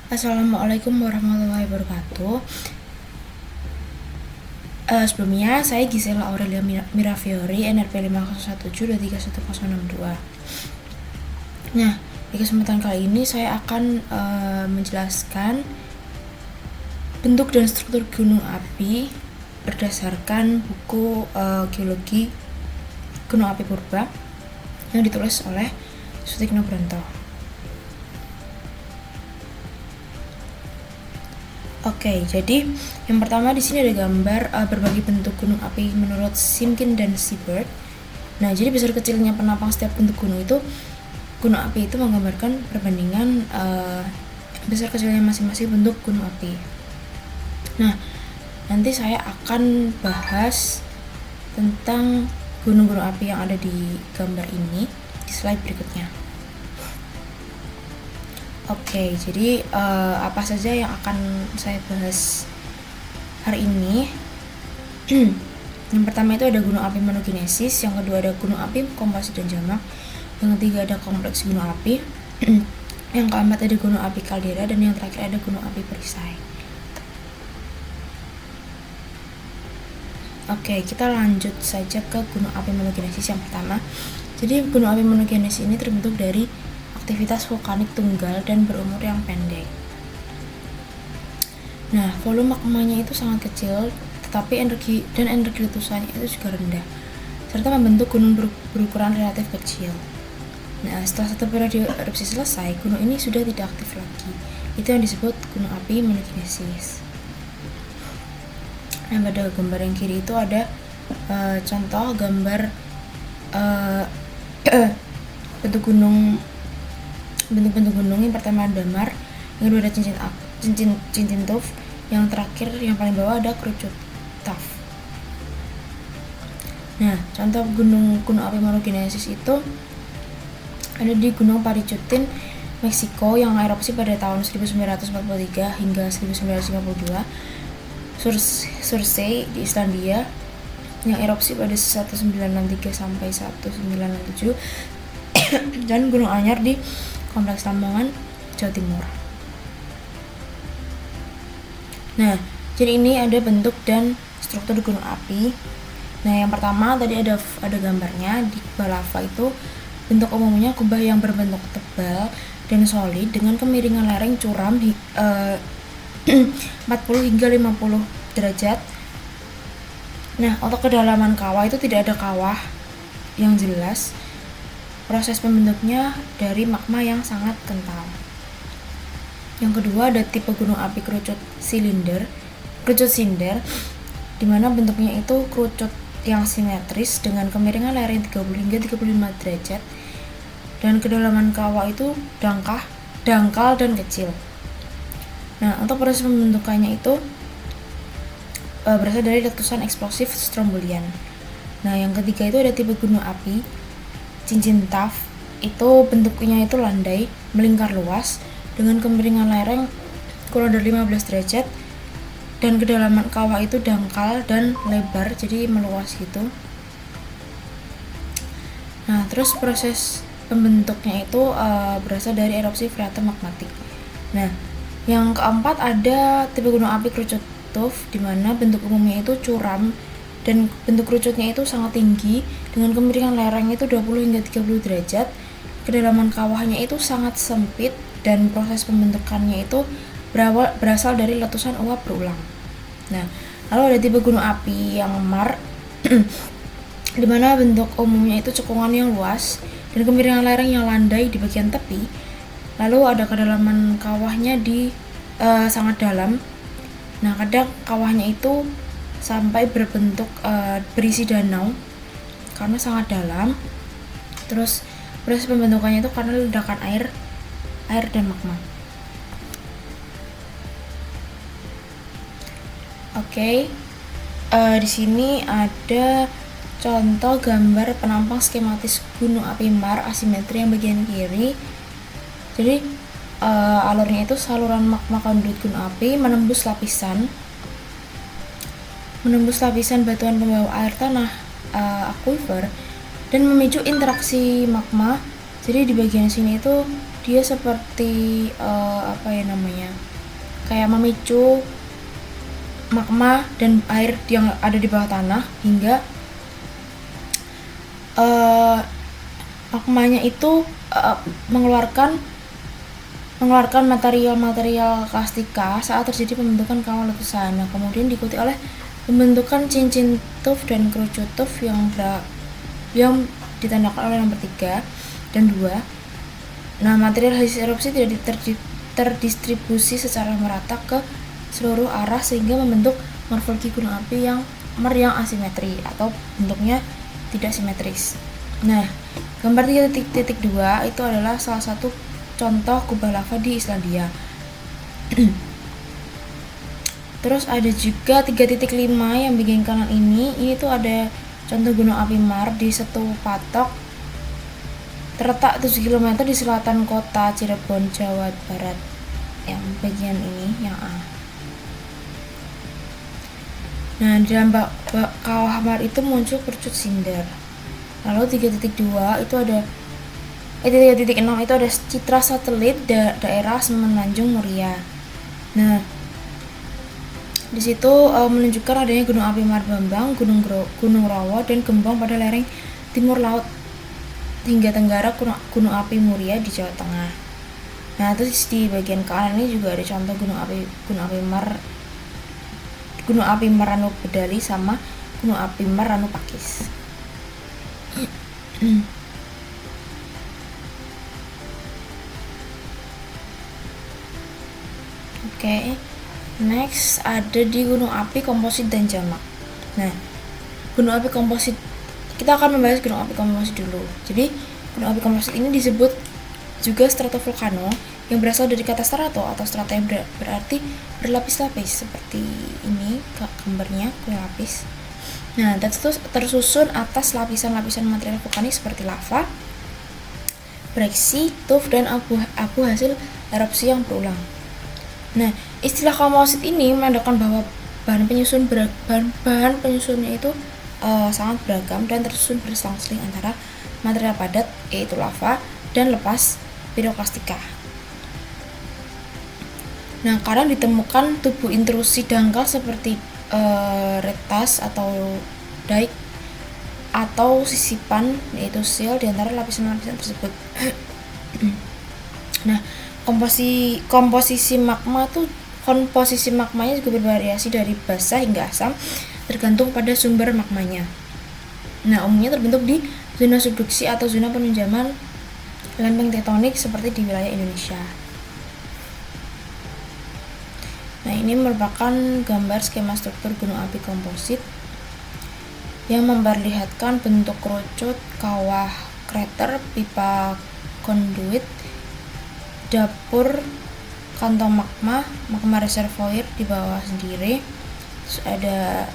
Assalamualaikum warahmatullahi wabarakatuh. Sebelumnya saya Gisela Aurelia Mirafiori, NRP 501723162. Nah, di kesempatan kali ini saya akan menjelaskan bentuk dan struktur gunung api berdasarkan buku geologi gunung api purba yang ditulis oleh Sutikno Branto. Oke, jadi yang pertama di sini ada gambar berbagai bentuk gunung api menurut Simkin dan Seabird. Nah, jadi besar kecilnya penampang setiap bentuk gunung api itu menggambarkan perbandingan besar kecilnya masing-masing bentuk gunung api. Nah, nanti saya akan bahas tentang gunung-gunung api yang ada di gambar ini di slide berikutnya. Oke, jadi apa saja yang akan saya bahas hari ini? Yang pertama itu ada gunung api monogenesis, yang kedua ada gunung api komposit dan jamak, yang ketiga ada kompleks gunung api, yang keempat ada gunung api kaldera, dan yang terakhir ada gunung api perisai. Oke, kita lanjut saja ke gunung api monogenesis yang pertama. Jadi gunung api monogenesis ini terbentuk dari aktivitas vulkanik tunggal dan berumur yang pendek. Nah, volume magmanya itu sangat kecil, tetapi energi letusannya itu juga rendah, serta membentuk gunung berukuran relatif kecil. Nah, setelah satu periode erupsi selesai, gunung ini sudah tidak aktif lagi. Itu yang disebut gunung api monogenesis. Nah, pada gambar yang kiri itu ada contoh gambar bentuk gunung. Yang pertama ada Damar, yang kedua ada cincin tuf, yang terakhir yang paling bawah ada kerucut taf. Nah, contoh gunung api monogenesis itu ada di Gunung Paricutin, Meksiko, yang erupsi pada tahun 1943 hingga 1952. Surtsey di Islandia, yang erupsi pada 1963 sampai 1967, dan Gunung Anyar di Kompleks Lamongan, Jawa Timur. Nah, jadi ini ada bentuk dan struktur gunung api. Nah, yang pertama tadi ada gambarnya. Di kubah lava itu bentuk umumnya kubah yang berbentuk tebal dan solid dengan kemiringan lereng curam 40 hingga 50 derajat. Nah, untuk kedalaman kawah itu tidak ada kawah yang jelas. Proses pembentuknya dari magma yang sangat kental. Yang kedua ada tipe gunung api kerucut sinder, di mana bentuknya itu kerucut yang simetris dengan kemiringan lereng 30 hingga 35 derajat, dan kedalaman kawah itu dangkal dan kecil. Nah, untuk proses pembentukannya itu berasal dari letusan eksplosif strombolian. Nah, yang ketiga itu ada tipe gunung api cincin taf, itu bentuknya itu landai, melingkar luas dengan kemiringan lereng kurang dari 15 derajat, dan kedalaman kawah itu dangkal dan lebar, jadi meluas gitu. Nah, terus proses pembentuknya itu berasal dari erupsi freatik magmatik. Nah, yang keempat ada tipe gunung api kerucut tuf, di mana bentuk umumnya itu curam dan bentuk kerucutnya itu sangat tinggi dengan kemiringan lereng itu 20 hingga 30 derajat. Kedalaman kawahnya itu sangat sempit dan proses pembentukannya itu berasal dari letusan uap berulang. Nah, lalu ada tipe gunung api yang mar di mana bentuk umumnya itu cekungan yang luas dan kemiringan lereng yang landai di bagian tepi. Lalu ada kedalaman kawahnya di sangat dalam. Nah, kadang kawahnya itu sampai berbentuk berisi danau karena sangat dalam. Terus proses pembentukannya itu karena ledakan air dan magma. Oke, di sini ada contoh gambar penampang skematis gunung api Mar asimetri yang bagian kiri. Jadi alurnya itu saluran magma konduit gunung api menembus lapisan batuan pembawa air tanah aquifer dan memicu interaksi magma. Jadi di bagian sini itu dia seperti kayak memicu magma dan air yang ada di bawah tanah hingga magmanya itu mengeluarkan material-material kastika saat terjadi pembentukan kawah letusan. Nah, kemudian diikuti oleh pembentukan cincin tuff dan kerucut tuff yang ditandai oleh nomor 3 dan 2. Nah, material hasil erupsi tidak terdistribusi secara merata ke seluruh arah sehingga membentuk morfologi gunung api yang asimetri atau bentuknya tidak simetris. Nah, gambar 3.2 itu adalah salah satu contoh kubah lava di Islandia. Terus ada juga 3.5 yang bagian kanan ini tuh ada contoh gunung api Mar di Setu Patok, terletak 7 km di selatan kota Cirebon, Jawa Barat. Yang bagian ini yang A. Nah, di dalam kawah Mar itu muncul kerucut sinder. Lalu 3.2 itu ada 3.6 itu ada citra satelit daerah Semenanjung Muria. Nah, di situ menunjukkan adanya gunung api Mar Bambang, Gunung Rawa dan Gembong pada lereng timur laut hingga tenggara gunung api Muria di Jawa Tengah. Nah, terus di bagian kanan ini juga ada contoh gunung api Meranu Bedali sama gunung api Meranu Pakis. Oke, next ada di gunung api komposit dan jamak. Nah, gunung api komposit, kita akan membahas gunung api komposit dulu. Jadi, gunung api komposit ini disebut juga stratovolcano yang berasal dari kata strato atau strata yang berarti berlapis-lapis seperti ini gambarnya, kue lapis. Nah, tersusun atas lapisan-lapisan material vulkanik seperti lava, breksi, tuff, dan abu hasil erupsi yang berulang. Nah, istilah komposit ini menandakan bahwa bahan penyusunnya itu sangat beragam dan tersusun berselang-seling antara material padat yaitu lava dan lepas piroklastika. Nah, kadang ditemukan tubuh intrusi dangkal seperti retas atau dike atau sisipan yaitu seal di antara lapisan-lapisan tersebut. Nah, komposisi magmanya juga bervariasi dari basah hingga asam tergantung pada sumber magmanya. Nah, umumnya terbentuk di zona subduksi atau zona penunjaman lempeng tektonik seperti di wilayah Indonesia. Nah, ini merupakan gambar skema struktur gunung api komposit yang memperlihatkan bentuk kerucut, kawah, krater, pipa konduit, dapur, kantong magma reservoir di bawah sendiri. Terus ada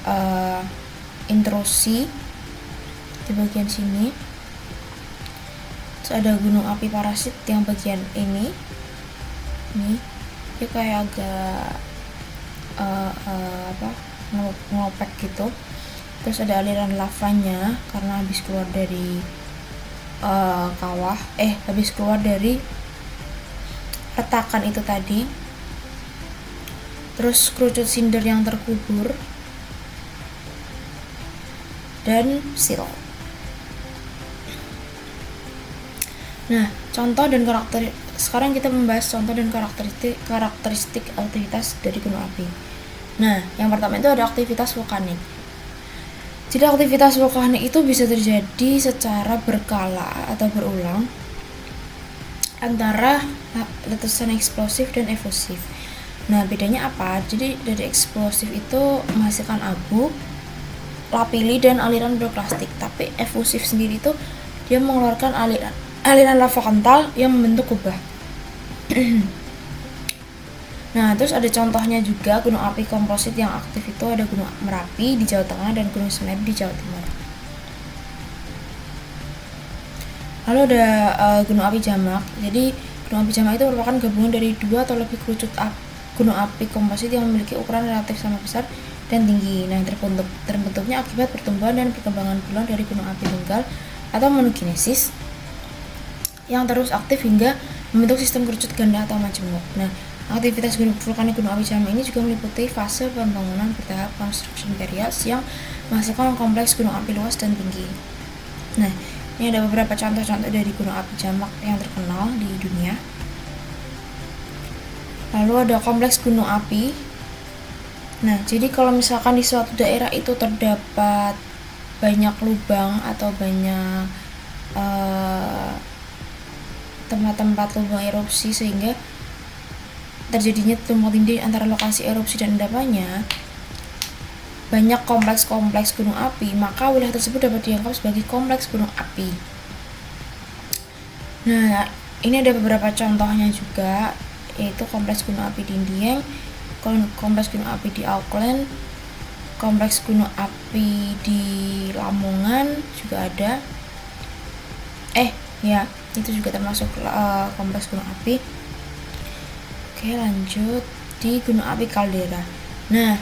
intrusi di bagian sini. Terus ada gunung api parasit yang bagian ini dia kayak agak ngelopek gitu. Terus ada aliran lavanya karena habis keluar dari habis keluar dari retakan itu tadi. Terus kerucut sinder yang terkubur dan seal. Nah, sekarang kita membahas contoh dan karakteristik aktivitas dari gunung api. Nah, yang pertama itu ada aktivitas vulkanik. Jadi aktivitas vulkanik itu bisa terjadi secara berkala atau berulang antara letusan eksplosif dan efusif. Nah, bedanya apa? Jadi dari eksplosif itu menghasilkan abu, lapili, dan aliran piroklastik. Tapi efusif sendiri itu dia mengeluarkan aliran lava kental yang membentuk kubah. Nah, terus ada contohnya juga gunung api komposit yang aktif itu ada Gunung Merapi di Jawa Tengah dan Gunung Semeru di Jawa Timur. Lalu ada gunung api jamak. Jadi gunung api jamak itu merupakan gabungan dari 2 atau lebih kerucut gunung api komposit yang memiliki ukuran relatif sama besar dan tinggi. Nah, terbentuknya akibat pertumbuhan dan perkembangan bulan dari gunung api tunggal atau monogenesis yang terus aktif hingga membentuk sistem kerucut ganda atau majemuk. Nah, Aktivitas vulkanik gunung api Jamak ini juga meliputi fase pembangunan bertahap construction periods yang menghasilkan kompleks gunung api luas dan tinggi. Nah, ini ada beberapa contoh-contoh dari gunung api Jamak yang terkenal di dunia. Lalu ada kompleks gunung api. Nah, jadi kalau misalkan di suatu daerah itu terdapat banyak lubang atau banyak tempat-tempat lubang erupsi sehingga terjadinya tumpang tindih antara lokasi erupsi dan endapannya, banyak kompleks-kompleks gunung api, maka wilayah tersebut dapat dianggap sebagai kompleks gunung api. Nah, ini ada beberapa contohnya juga, yaitu kompleks gunung api di Dieng, kompleks gunung api di Auckland, kompleks gunung api di Lamongan juga ada. Ya, itu juga termasuk kompleks gunung api. Oke, lanjut di gunung api kaldera. Nah,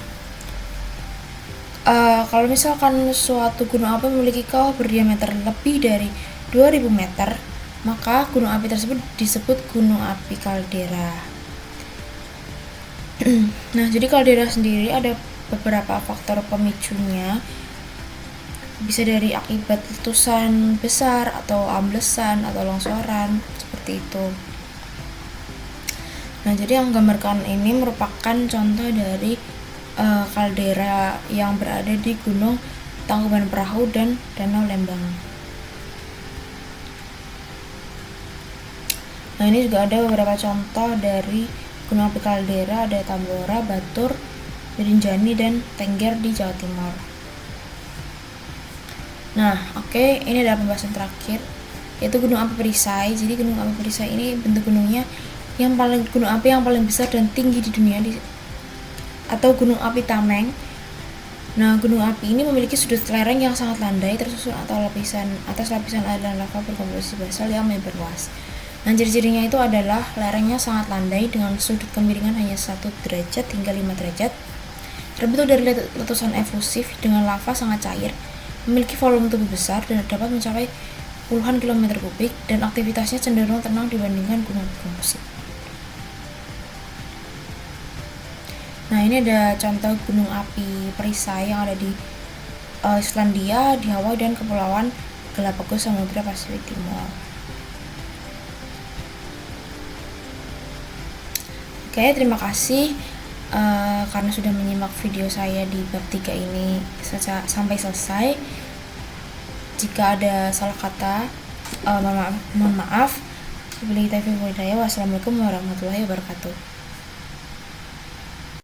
kalau misalkan suatu gunung api memiliki kawah berdiameter lebih dari 2000 meter, maka gunung api tersebut disebut gunung api kaldera. Nah, jadi kaldera sendiri ada beberapa faktor pemicunya. Bisa dari akibat letusan besar atau amblesan atau longsoran seperti itu. Nah, jadi yang gambarkan ini merupakan contoh dari kaldera yang berada di Gunung Tangkuban Perahu dan Danau Lembang. Nah, ini juga ada beberapa contoh dari gunung api kaldera, ada Tambora, Batur, Rinjani, dan Tengger di Jawa Timur. Nah, oke, ini adalah pembahasan terakhir, yaitu gunung api Perisai. Jadi gunung api Perisai ini bentuk gunungnya gunung api yang paling besar dan tinggi di dunia atau gunung api Tameng. Nah, gunung api ini memiliki sudut lereng yang sangat landai tersusun atau lapisan aliran lava berkomposisi basal yang menyebar luas. Nah, ciri-cirinya itu adalah lerengnya sangat landai dengan sudut kemiringan hanya 1 derajat hingga 5 derajat. Terbentuk dari letusan efusif dengan lava sangat cair, memiliki volume tubuh besar dan dapat mencapai puluhan kilometer kubik, dan aktivitasnya cenderung tenang dibandingkan gunung komposit. Nah, ini ada contoh gunung api Perisai yang ada di Islandia, di Hawaii, dan Kepulauan Galapagos, Samudra Pasifik Timur. Oke, terima kasih karena sudah menyimak video saya di bab 3 ini sampai selesai. Jika ada salah kata, mohon maaf. Wassalamualaikum warahmatullahi wabarakatuh.